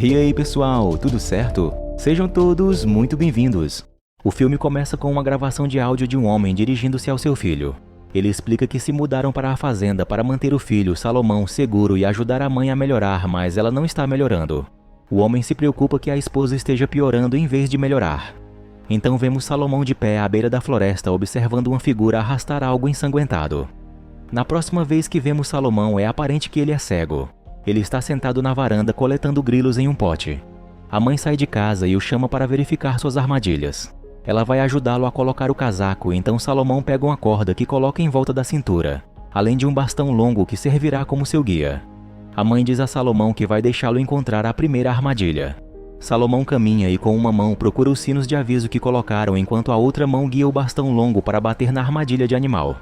E aí pessoal, tudo certo? Sejam todos muito bem-vindos. O filme começa com uma gravação de áudio de um homem dirigindo-se ao seu filho. Ele explica que se mudaram para a fazenda para manter o filho, Salomão, seguro e ajudar a mãe a melhorar, mas ela não está melhorando. O homem se preocupa que a esposa esteja piorando em vez de melhorar. Então vemos Salomão de pé à beira da floresta observando uma figura arrastar algo ensanguentado. Na próxima vez que vemos Salomão é aparente que ele é cego. Ele está sentado na varanda coletando grilos em um pote. A mãe sai de casa e o chama para verificar suas armadilhas. Ela vai ajudá-lo a colocar o casaco, então Salomão pega uma corda que coloca em volta da cintura, além de um bastão longo que servirá como seu guia. A mãe diz a Salomão que vai deixá-lo encontrar a primeira armadilha. Salomão caminha e com uma mão procura os sinos de aviso que colocaram enquanto a outra mão guia o bastão longo para bater na armadilha de animal.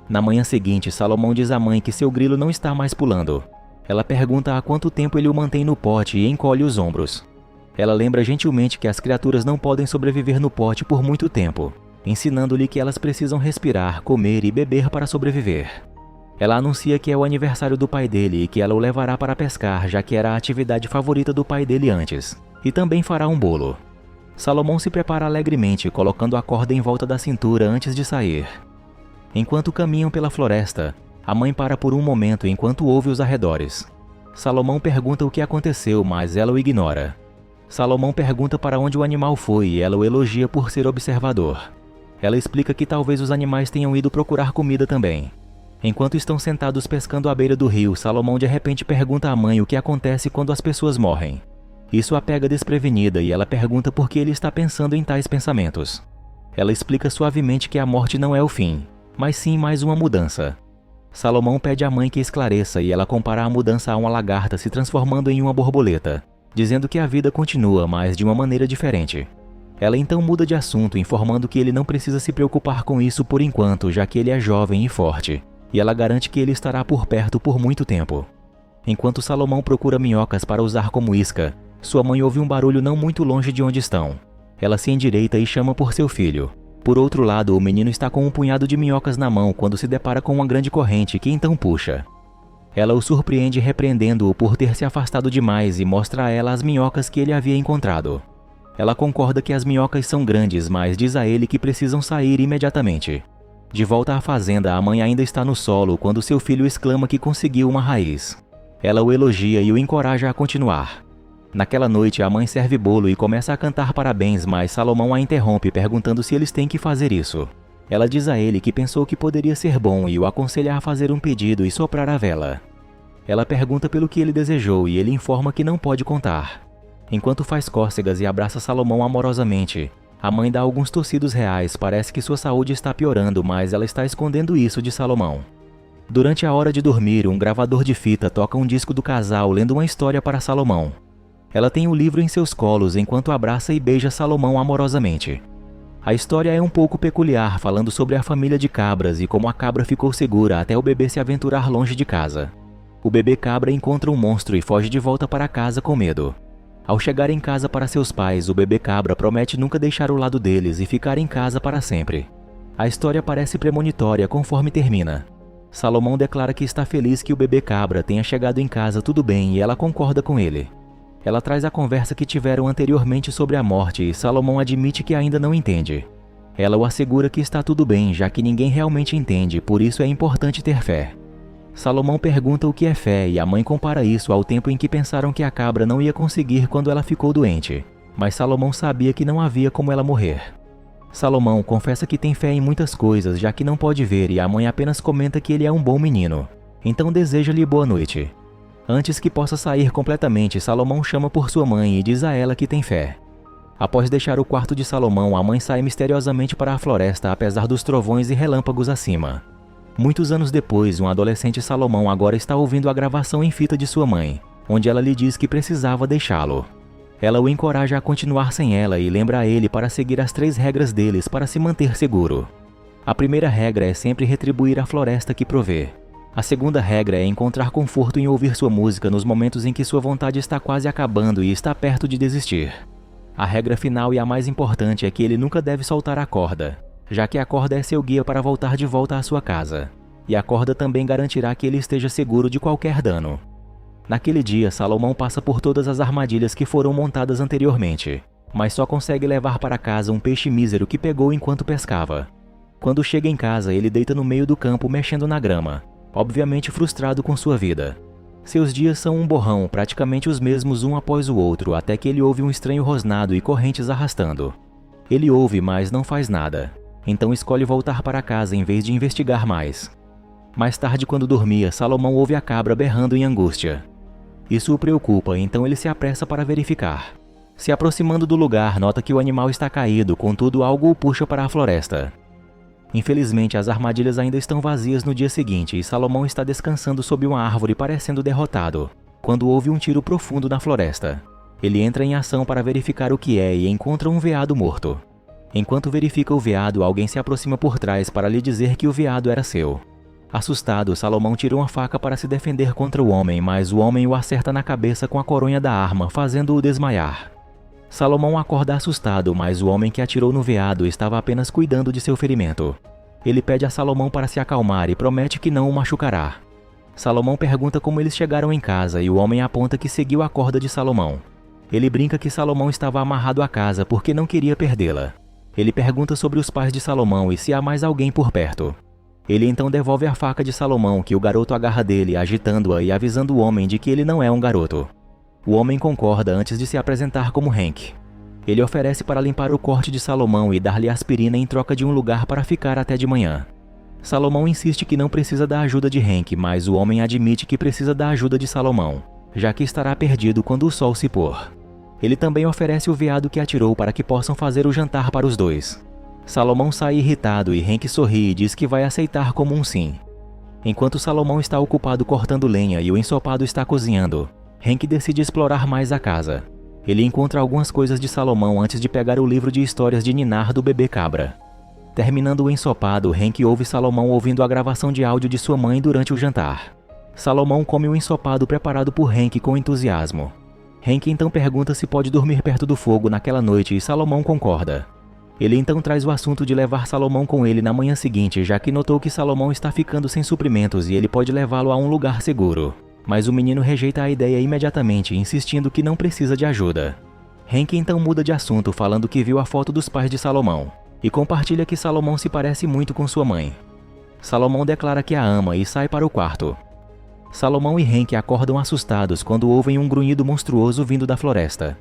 Na manhã seguinte, Salomão diz à mãe que seu grilo não está mais pulando. Ela pergunta há quanto tempo ele o mantém no pote e encolhe os ombros. Ela lembra gentilmente que as criaturas não podem sobreviver no pote por muito tempo, ensinando-lhe que elas precisam respirar, comer e beber para sobreviver. Ela anuncia que é o aniversário do pai dele e que ela o levará para pescar, já que era a atividade favorita do pai dele antes, e também fará um bolo. Salomão se prepara alegremente, colocando a corda em volta da cintura antes de sair. Enquanto caminham pela floresta, a mãe para por um momento enquanto ouve os arredores. Salomão pergunta o que aconteceu, mas ela o ignora. Salomão pergunta para onde o animal foi e ela o elogia por ser observador. Ela explica que talvez os animais tenham ido procurar comida também. Enquanto estão sentados pescando à beira do rio, Salomão de repente pergunta à mãe o que acontece quando as pessoas morrem. Isso a pega desprevenida e ela pergunta por que ele está pensando em tais pensamentos. Ela explica suavemente que a morte não é o fim, mas sim mais uma mudança. Salomão pede à mãe que esclareça e ela compara a mudança a uma lagarta se transformando em uma borboleta, dizendo que a vida continua, mas de uma maneira diferente. Ela então muda de assunto, informando que ele não precisa se preocupar com isso por enquanto, já que ele é jovem e forte, e ela garante que ele estará por perto por muito tempo. Enquanto Salomão procura minhocas para usar como isca, sua mãe ouve um barulho não muito longe de onde estão. Ela se endireita e chama por seu filho. Por outro lado, o menino está com um punhado de minhocas na mão quando se depara com uma grande corrente que então puxa. Ela o surpreende repreendendo-o por ter se afastado demais e mostra a ela as minhocas que ele havia encontrado. Ela concorda que as minhocas são grandes, mas diz a ele que precisam sair imediatamente. De volta à fazenda, a mãe ainda está no solo quando seu filho exclama que conseguiu uma raiz. Ela o elogia e o encoraja a continuar. Naquela noite, a mãe serve bolo e começa a cantar parabéns, mas Salomão a interrompe perguntando se eles têm que fazer isso. Ela diz a ele que pensou que poderia ser bom e o aconselha a fazer um pedido e soprar a vela. Ela pergunta pelo que ele desejou e ele informa que não pode contar. Enquanto faz cócegas e abraça Salomão amorosamente, a mãe dá alguns tossidos reais, parece que sua saúde está piorando, mas ela está escondendo isso de Salomão. Durante a hora de dormir, um gravador de fita toca um disco do casal lendo uma história para Salomão. Ela tem o livro em seus colos enquanto abraça e beija Salomão amorosamente. A história é um pouco peculiar, falando sobre a família de cabras e como a cabra ficou segura até o bebê se aventurar longe de casa. O bebê cabra encontra um monstro e foge de volta para casa com medo. Ao chegar em casa para seus pais, o bebê cabra promete nunca deixar o lado deles e ficar em casa para sempre. A história parece premonitória conforme termina. Salomão declara que está feliz que o bebê cabra tenha chegado em casa tudo bem e ela concorda com ele. Ela traz a conversa que tiveram anteriormente sobre a morte e Salomão admite que ainda não entende. Ela o assegura que está tudo bem, já que ninguém realmente entende, por isso é importante ter fé. Salomão pergunta o que é fé e a mãe compara isso ao tempo em que pensaram que a cabra não ia conseguir quando ela ficou doente, mas Salomão sabia que não havia como ela morrer. Salomão confessa que tem fé em muitas coisas, já que não pode ver, e a mãe apenas comenta que ele é um bom menino, então deseja-lhe boa noite. Antes que possa sair completamente, Salomão chama por sua mãe e diz a ela que tem fé. Após deixar o quarto de Salomão, a mãe sai misteriosamente para a floresta apesar dos trovões e relâmpagos acima. Muitos anos depois, um adolescente Salomão agora está ouvindo a gravação em fita de sua mãe, onde ela lhe diz que precisava deixá-lo. Ela o encoraja a continuar sem ela e lembra a ele para seguir as 3 regras deles para se manter seguro. A primeira regra é sempre retribuir a floresta que provê. A segunda regra é encontrar conforto em ouvir sua música nos momentos em que sua vontade está quase acabando e está perto de desistir. A regra final e a mais importante é que ele nunca deve soltar a corda, já que a corda é seu guia para voltar de volta à sua casa. E a corda também garantirá que ele esteja seguro de qualquer dano. Naquele dia, Salomão passa por todas as armadilhas que foram montadas anteriormente, mas só consegue levar para casa um peixe mísero que pegou enquanto pescava. Quando chega em casa, ele deita no meio do campo mexendo na grama, obviamente frustrado com sua vida. Seus dias são um borrão, praticamente os mesmos um após o outro, até que ele ouve um estranho rosnado e correntes arrastando. Ele ouve, mas não faz nada. Então escolhe voltar para casa em vez de investigar mais. Mais tarde, quando dormia, Salomão ouve a cabra berrando em angústia. Isso o preocupa, então ele se apressa para verificar. Se aproximando do lugar, nota que o animal está caído, contudo algo o puxa para a floresta. Infelizmente, as armadilhas ainda estão vazias no dia seguinte e Salomão está descansando sob uma árvore parecendo derrotado, quando ouve um tiro profundo na floresta. Ele entra em ação para verificar o que é e encontra um veado morto. Enquanto verifica o veado, alguém se aproxima por trás para lhe dizer que o veado era seu. Assustado, Salomão tira uma faca para se defender contra o homem, mas o homem o acerta na cabeça com a coronha da arma, fazendo-o desmaiar. Salomão acorda assustado, mas o homem que atirou no veado estava apenas cuidando de seu ferimento. Ele pede a Salomão para se acalmar e promete que não o machucará. Salomão pergunta como eles chegaram em casa e o homem aponta que seguiu a corda de Salomão. Ele brinca que Salomão estava amarrado à casa porque não queria perdê-la. Ele pergunta sobre os pais de Salomão e se há mais alguém por perto. Ele então devolve a faca de Salomão, que o garoto agarra dele, agitando-a e avisando o homem de que ele não é um garoto. O homem concorda antes de se apresentar como Hank. Ele oferece para limpar o corte de Salomão e dar-lhe aspirina em troca de um lugar para ficar até de manhã. Salomão insiste que não precisa da ajuda de Hank, mas o homem admite que precisa da ajuda de Salomão, já que estará perdido quando o sol se pôr. Ele também oferece o veado que atirou para que possam fazer o jantar para os dois. Salomão sai irritado e Hank sorri e diz que vai aceitar como um sim. Enquanto Salomão está ocupado cortando lenha e o ensopado está cozinhando, Hank decide explorar mais a casa. Ele encontra algumas coisas de Salomão antes de pegar o livro de histórias de ninar do bebê cabra. Terminando o ensopado, Hank ouve Salomão ouvindo a gravação de áudio de sua mãe durante o jantar. Salomão come o ensopado preparado por Hank com entusiasmo. Hank então pergunta se pode dormir perto do fogo naquela noite e Salomão concorda. Ele então traz o assunto de levar Salomão com ele na manhã seguinte, já que notou que Salomão está ficando sem suprimentos e ele pode levá-lo a um lugar seguro. Mas o menino rejeita a ideia imediatamente, insistindo que não precisa de ajuda. Hank então muda de assunto, falando que viu a foto dos pais de Salomão, e compartilha que Salomão se parece muito com sua mãe. Salomão declara que a ama e sai para o quarto. Salomão e Hank acordam assustados quando ouvem um grunhido monstruoso vindo da floresta.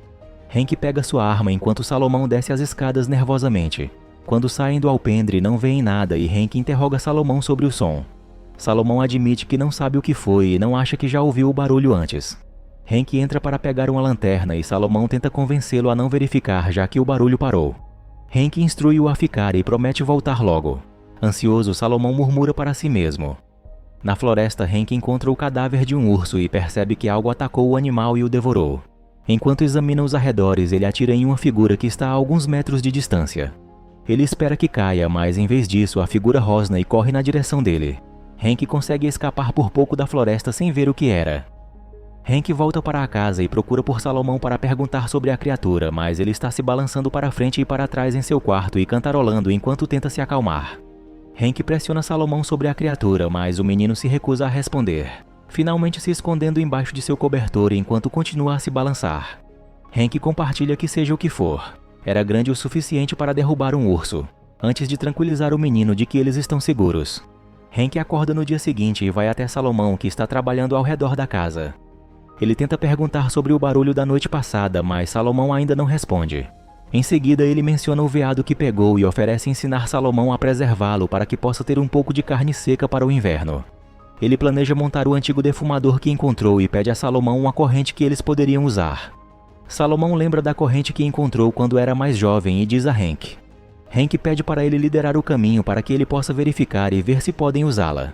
Hank pega sua arma enquanto Salomão desce as escadas nervosamente. Quando saem do alpendre, não veem nada e Hank interroga Salomão sobre o som. Salomão admite que não sabe o que foi e não acha que já ouviu o barulho antes. Hank entra para pegar uma lanterna e Salomão tenta convencê-lo a não verificar, já que o barulho parou. Hank instrui-o a ficar e promete voltar logo. Ansioso, Salomão murmura para si mesmo. Na floresta, Hank encontra o cadáver de um urso e percebe que algo atacou o animal e o devorou. Enquanto examina os arredores, ele atira em uma figura que está a alguns metros de distância. Ele espera que caia, mas em vez disso, a figura rosna e corre na direção dele. Hank consegue escapar por pouco da floresta sem ver o que era. Hank volta para a casa e procura por Salomão para perguntar sobre a criatura, mas ele está se balançando para frente e para trás em seu quarto e cantarolando enquanto tenta se acalmar. Hank pressiona Salomão sobre a criatura, mas o menino se recusa a responder, finalmente se escondendo embaixo de seu cobertor enquanto continua a se balançar. Hank compartilha que seja o que for, era grande o suficiente para derrubar um urso, antes de tranquilizar o menino de que eles estão seguros. Hank acorda no dia seguinte e vai até Salomão, que está trabalhando ao redor da casa. Ele tenta perguntar sobre o barulho da noite passada, mas Salomão ainda não responde. Em seguida, ele menciona o veado que pegou e oferece ensinar Salomão a preservá-lo para que possa ter um pouco de carne seca para o inverno. Ele planeja montar o antigo defumador que encontrou e pede a Salomão uma corrente que eles poderiam usar. Salomão lembra da corrente que encontrou quando era mais jovem e diz a Hank. Hank pede para ele liderar o caminho para que ele possa verificar e ver se podem usá-la.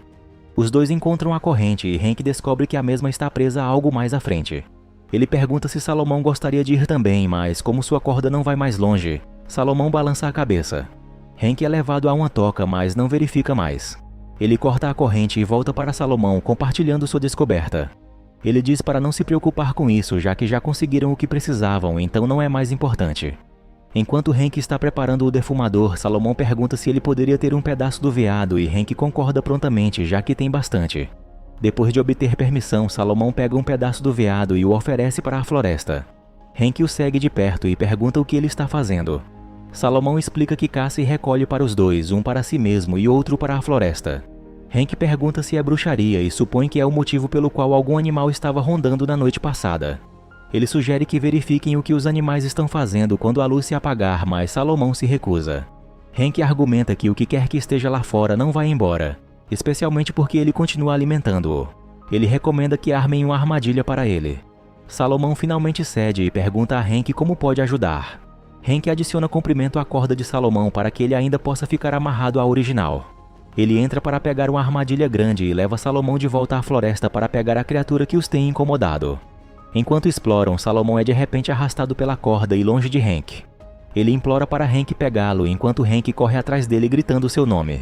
Os dois encontram a corrente e Hank descobre que a mesma está presa a algo mais à frente. Ele pergunta se Salomão gostaria de ir também, mas como sua corda não vai mais longe, Salomão balança a cabeça. Hank é levado a uma toca, mas não verifica mais. Ele corta a corrente e volta para Salomão, compartilhando sua descoberta. Ele diz para não se preocupar com isso, já que já conseguiram o que precisavam, então não é mais importante. Enquanto Hank está preparando o defumador, Salomão pergunta se ele poderia ter um pedaço do veado e Hank concorda prontamente, já que tem bastante. Depois de obter permissão, Salomão pega um pedaço do veado e o oferece para a floresta. Hank o segue de perto e pergunta o que ele está fazendo. Salomão explica que caça e recolhe para os dois, um para si mesmo e outro para a floresta. Hank pergunta se é bruxaria e supõe que é o motivo pelo qual algum animal estava rondando na noite passada. Ele sugere que verifiquem o que os animais estão fazendo quando a luz se apagar, mas Salomão se recusa. Hank argumenta que o que quer que esteja lá fora não vai embora, especialmente porque ele continua alimentando-o. Ele recomenda que armem uma armadilha para ele. Salomão finalmente cede e pergunta a Hank como pode ajudar. Hank adiciona comprimento à corda de Salomão para que ele ainda possa ficar amarrado à original. Ele entra para pegar uma armadilha grande e leva Salomão de volta à floresta para pegar a criatura que os tem incomodado. Enquanto exploram, Salomão é de repente arrastado pela corda e longe de Hank. Ele implora para Hank pegá-lo enquanto Hank corre atrás dele gritando seu nome.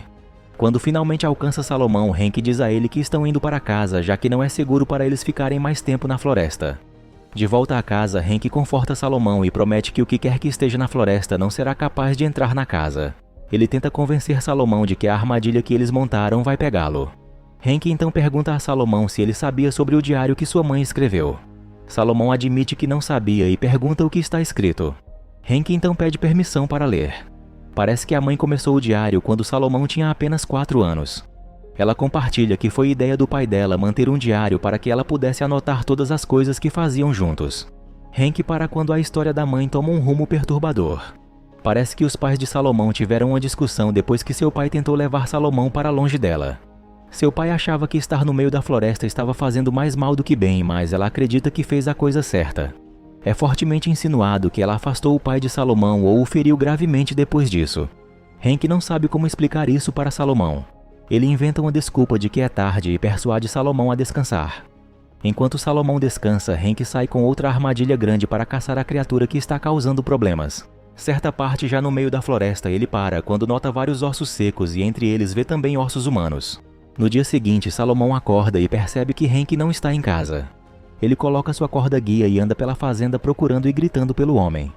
Quando finalmente alcança Salomão, Hank diz a ele que estão indo para casa, já que não é seguro para eles ficarem mais tempo na floresta. De volta a casa, Hank conforta Salomão e promete que o que quer que esteja na floresta não será capaz de entrar na casa. Ele tenta convencer Salomão de que a armadilha que eles montaram vai pegá-lo. Hank então pergunta a Salomão se ele sabia sobre o diário que sua mãe escreveu. Salomão admite que não sabia e pergunta o que está escrito. Hank então pede permissão para ler. Parece que a mãe começou o diário quando Salomão tinha apenas 4 anos. Ela compartilha que foi ideia do pai dela manter um diário para que ela pudesse anotar todas as coisas que faziam juntos. Hank para quando a história da mãe toma um rumo perturbador. Parece que os pais de Salomão tiveram uma discussão depois que seu pai tentou levar Salomão para longe dela. Seu pai achava que estar no meio da floresta estava fazendo mais mal do que bem, mas ela acredita que fez a coisa certa. É fortemente insinuado que ela afastou o pai de Salomão ou o feriu gravemente depois disso. Hank não sabe como explicar isso para Salomão. Ele inventa uma desculpa de que é tarde e persuade Salomão a descansar. Enquanto Salomão descansa, Hank sai com outra armadilha grande para caçar a criatura que está causando problemas. Certa parte já no meio da floresta, ele para quando nota vários ossos secos e entre eles vê também ossos humanos. No dia seguinte, Salomão acorda e percebe que Hank não está em casa. Ele coloca sua corda guia e anda pela fazenda procurando e gritando pelo homem.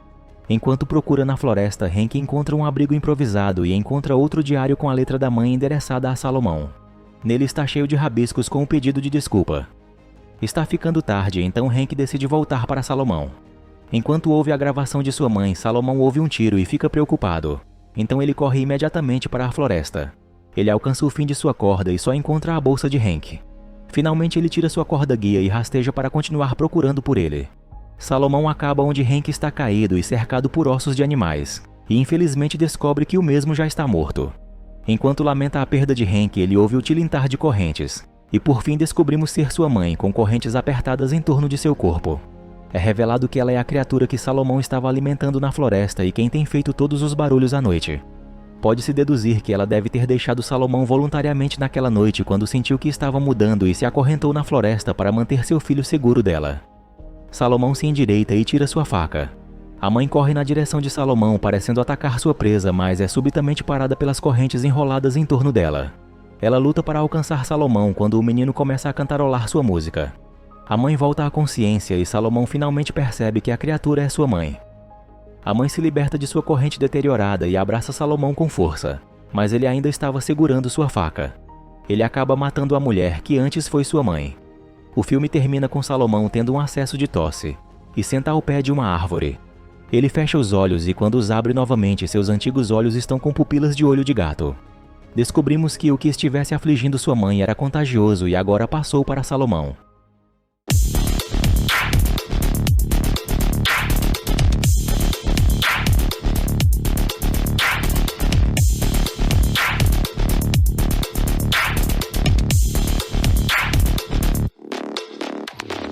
Enquanto procura na floresta, Hank encontra um abrigo improvisado e encontra outro diário com a letra da mãe endereçada a Salomão. Nele está cheio de rabiscos com um pedido de desculpa. Está ficando tarde, então Hank decide voltar para Salomão. Enquanto ouve a gravação de sua mãe, Salomão ouve um tiro e fica preocupado. Então ele corre imediatamente para a floresta. Ele alcança o fim de sua corda e só encontra a bolsa de Hank. Finalmente ele tira sua corda guia e rasteja para continuar procurando por ele. Salomão acaba onde Hank está caído e cercado por ossos de animais, e infelizmente descobre que o mesmo já está morto. Enquanto lamenta a perda de Hank, ele ouve o tilintar de correntes, e por fim descobrimos ser sua mãe com correntes apertadas em torno de seu corpo. É revelado que ela é a criatura que Salomão estava alimentando na floresta e quem tem feito todos os barulhos à noite. Pode-se deduzir que ela deve ter deixado Salomão voluntariamente naquela noite quando sentiu que estava mudando e se acorrentou na floresta para manter seu filho seguro dela. Salomão se endireita e tira sua faca. A mãe corre na direção de Salomão, parecendo atacar sua presa, mas é subitamente parada pelas correntes enroladas em torno dela. Ela luta para alcançar Salomão quando o menino começa a cantarolar sua música. A mãe volta à consciência e Salomão finalmente percebe que a criatura é sua mãe. A mãe se liberta de sua corrente deteriorada e abraça Salomão com força, mas ele ainda estava segurando sua faca. Ele acaba matando a mulher que antes foi sua mãe. O filme termina com Salomão tendo um acesso de tosse e senta ao pé de uma árvore. Ele fecha os olhos e quando os abre novamente, seus antigos olhos estão com pupilas de olho de gato. Descobrimos que o que estivesse afligindo sua mãe era contagioso e agora passou para Salomão.